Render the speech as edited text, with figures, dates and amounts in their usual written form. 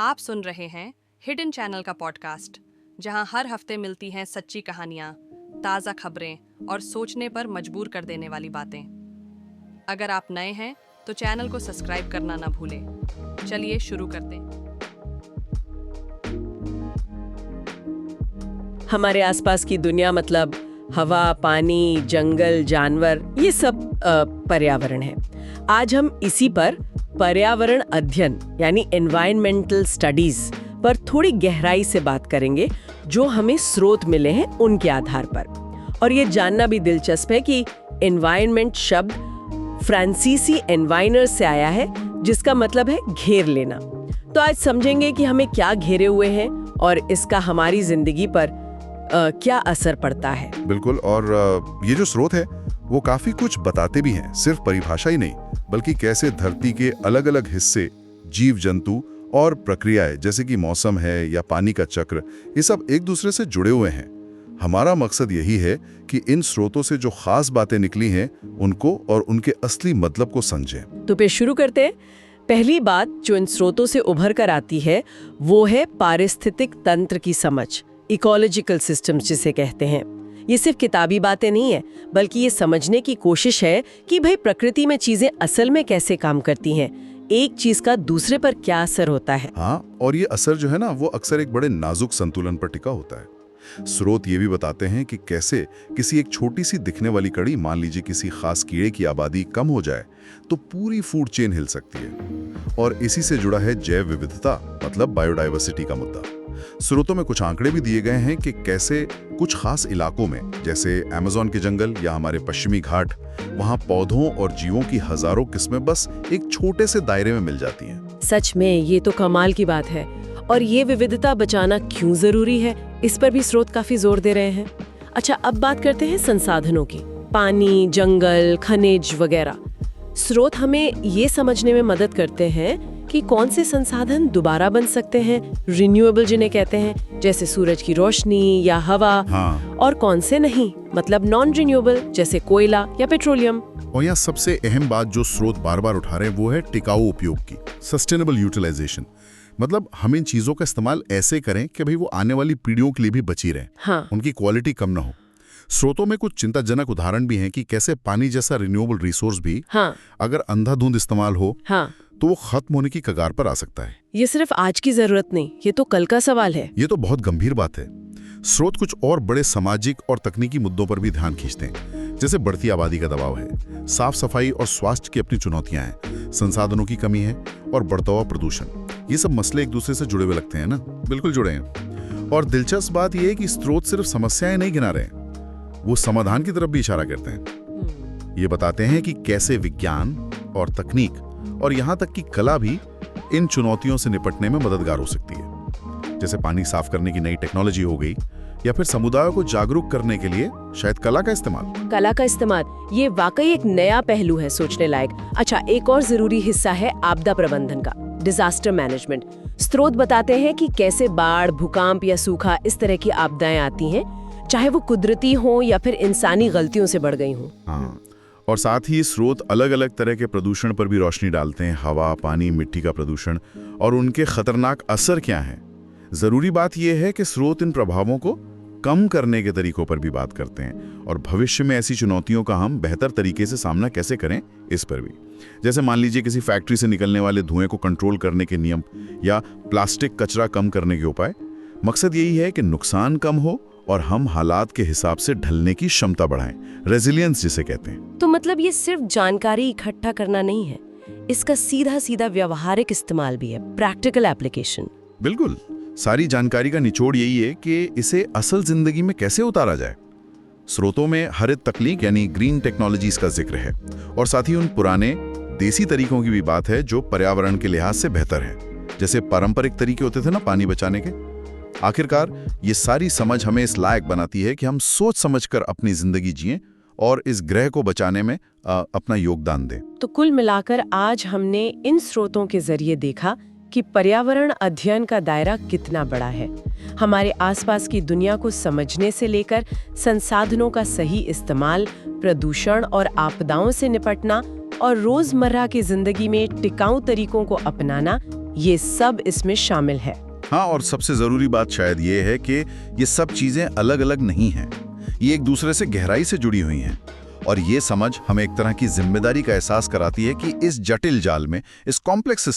आप सुन रहे हैं हिडन चैनल का पॉडकास्ट, जहां हर हफ्ते मिलती हैं सच्ची कहानियां, ताज़ा खबरें और सोचने पर मजबूर कर देने वाली बातें। अगर आप नए हैं तो चैनल को सब्सक्राइब करना ना भूलें। चलिए शुरू करते हैं। हमारे आसपास की दुनिया मतलब हवा, पानी, जंगल, जानवर, ये सब पर्यावरण है। आज हम इसी पर पर्यावरण अध्ययन यानी एनवायरमेंटल स्टडीज पर थोड़ी गहराई से बात करेंगे, जो हमें स्रोत मिले हैं उनके आधार पर। और ये जानना भी दिलचस्प है कि एनवायरमेंट शब्द फ्रांसीसी एनवाइनर से आया है, जिसका मतलब है घेर लेना। तो आज समझेंगे कि हमें क्या घेरे हुए हैं और इसका हमारी जिंदगी पर क्या असर पड़ता है। बिल्कुल। और ये जो स्रोत है वो काफी कुछ बताते भी हैं, सिर्फ परिभाषा ही नहीं, बल्कि कैसे धरती के अलग अलग हिस्से, जीव जंतु और प्रक्रियाएं जैसे कि मौसम है या पानी का चक्र, ये सब एक दूसरे से जुड़े हुए हैं। हमारा मकसद यही है कि इन स्रोतों से जो खास बातें निकली हैं उनको और उनके असली मतलब को समझें। तो फिर शुरू करते हैं। पहली बात जो इन स्रोतों से उभर कर आती है वो है पारिस्थितिक तंत्र की समझ, इकोलॉजिकल सिस्टम्स जिसे कहते हैं। ये सिर्फ किताबी बातें नहीं है, बल्कि ये समझने की कोशिश है कि भाई प्रकृति में चीजें असल में कैसे काम करती हैं, एक चीज का दूसरे पर क्या असर होता है। हाँ, और ये असर जो है ना वो अक्सर एक बड़े नाजुक संतुलन पर टिका होता है। स्रोत ये भी बताते हैं कि कैसे किसी एक छोटी सी दिखने वाली कड़ी, मान लीजिए किसी खास कीड़े की आबादी कम हो जाए तो पूरी फूड चेन हिल सकती है। और इसी से जुड़ा है जैव विविधता, मतलब बायोडाइवर्सिटी का मुद्दा। स्रोतों में कुछ आंकड़े भी दिए गए हैं कि कैसे कुछ खास इलाकों में, जैसे अमेज़न के जंगल या हमारे पश्चिमी घाट, वहां पौधों और जीवों की हजारों किस्में बस एक छोटे से दायरे में मिल जाती हैं। सच में ये तो कमाल की बात है। और ये विविधता बचाना क्यों जरूरी है, इस पर भी स्रोत काफी जोर दे रहे हैं। अच्छा, अब बात करते हैं संसाधनों की। पानी, जंगल, खनिज वगैरह। स्रोत हमें ये समझने में मदद करते हैं कि कौन से संसाधन दोबारा बन सकते हैं, रिन्यूएबल जिन्हें कहते हैं, जैसे सूरज की रोशनी या हवा। हाँ। और कौन से नहीं, मतलब नॉन रिन्यूएबल, जैसे कोयला या पेट्रोलियम। और यहाँ सबसे अहम बात जो स्रोत बार बार उठा रहे हैं वो है टिकाऊ उपयोग की, सस्टेनेबल यूटिलाइजेशन। मतलब हम इन चीजों का इस्तेमाल ऐसे करें कि भाई वो आने वाली पीढ़ियों के लिए भी बची रहें। हाँ। उनकी क्वालिटी कम ना हो। स्रोतों में कुछ चिंताजनक उदाहरण भी हैं कि कैसे पानी जैसा रिन्यूएबल रिसोर्स भी अगर अंधाधुंध इस्तेमाल हो तो वो खत्म होने की कगार पर आ सकता है। ये सिर्फ आज की जरूरत नहीं, ये तो कल का सवाल है। ये तो बहुत गंभीर बात है। स्रोत कुछ और बड़े सामाजिक और तकनीकी मुद्दों पर भी ध्यान खींचते हैं, जैसे बढ़ती आबादी का दबाव है, साफ सफाई और स्वास्थ्य की अपनी चुनौतियां हैं, संसाधनों की कमी है और बढ़ता हुआ प्रदूषण। ये सब मसले एक दूसरे से जुड़े हुए लगते हैं ना? बिल्कुल जुड़े हैं। और दिलचस्प बात यह है कि स्रोत सिर्फ समस्याएं नहीं गिना रहे, वो समाधान की तरफ भी इशारा करते हैं। ये बताते हैं कि कैसे विज्ञान और तकनीक और यहाँ तक कि कला भी इन चुनौतियों से निपटने में मददगार हो सकती है। जैसे पानी साफ करने की नई टेक्नोलॉजी हो गई, या फिर समुदायों को जागरूक करने के लिए शायद कला का इस्तेमाल। ये वाकई एक नया पहलू है सोचने लायक। अच्छा, एक और जरूरी हिस्सा है आपदा प्रबंधन का, डिजास्टर मैनेजमेंट। स्रोत बताते हैं कि कैसे बाढ़, भूकंप या सूखा, इस तरह की आपदाएं आती हैं, चाहे वो कुदरती हो या फिर इंसानी गलतियों से बढ़ गई हो। हाँ। और साथ ही स्रोत अलग अलग तरह के प्रदूषण पर भी रोशनी डालते हैं, हवा, पानी, मिट्टी का प्रदूषण, और उनके खतरनाक असर क्या हैं। जरूरी बात यह है कि स्रोत इन प्रभावों को कम करने के तरीकों पर भी बात करते हैं, और भविष्य में ऐसी चुनौतियों का हम बेहतर तरीके से सामना कैसे करें, इस पर भी। जैसे मान लीजिए किसी फैक्ट्री से निकलने वाले धुएं को कंट्रोल करने के नियम, या प्लास्टिक कचरा कम करने के उपाय। मकसद यही है कि नुकसान कम हो और हम हालात के हिसाब से ढलने की क्षमता बढ़ाएं, रेजिलियंस जिसे कहते हैं। तो मतलब ये सिर्फ जानकारी इकट्ठा करना नहीं है, इसका सीधा सीधा व्यवहारिक इस्तेमाल भी है, प्रैक्टिकल एप्लीकेशन। बिल्कुल। सारी जानकारी का निचोड़ यही है कि इसे असल जिंदगी में कैसे उतारा जाए। स्रोतों में हरित तकनीक यानी ग्रीन टेक्नोलॉजीज का जिक्र है, और साथ ही उन पुराने देसी तरीकों की भी बात है जो पर्यावरण के लिहाज से बेहतर है, जैसे पारंपरिक तरीके होते थे ना पानी बचाने के। आखिरकार ये सारी समझ हमें इस लायक बनाती है कि हम सोच समझकर अपनी जिंदगी जिएं और इस ग्रह को बचाने में अपना योगदान दें। तो कुल मिलाकर आज हमने इन स्रोतों के जरिए देखा कि पर्यावरण अध्ययन का दायरा कितना बड़ा है। हमारे आसपास की दुनिया को समझने से लेकर संसाधनों का सही इस्तेमाल, प्रदूषण और आपदाओं से निपटना और रोजमर्रा की जिंदगी में टिकाऊ तरीकों को अपनाना, ये सब इसमें शामिल है। हाँ, और सबसे जरूरी बात शायद ये है कि ये सब चीजें अलग अलग नहीं हैं। ये एक दूसरे से गहराई से जुड़ी हुई हैं। और ये समझ हमें एक तरह की जिम्मेदारी का एहसास कराती है कि इस जटिल जाल में, इस कॉम्प्लेक्स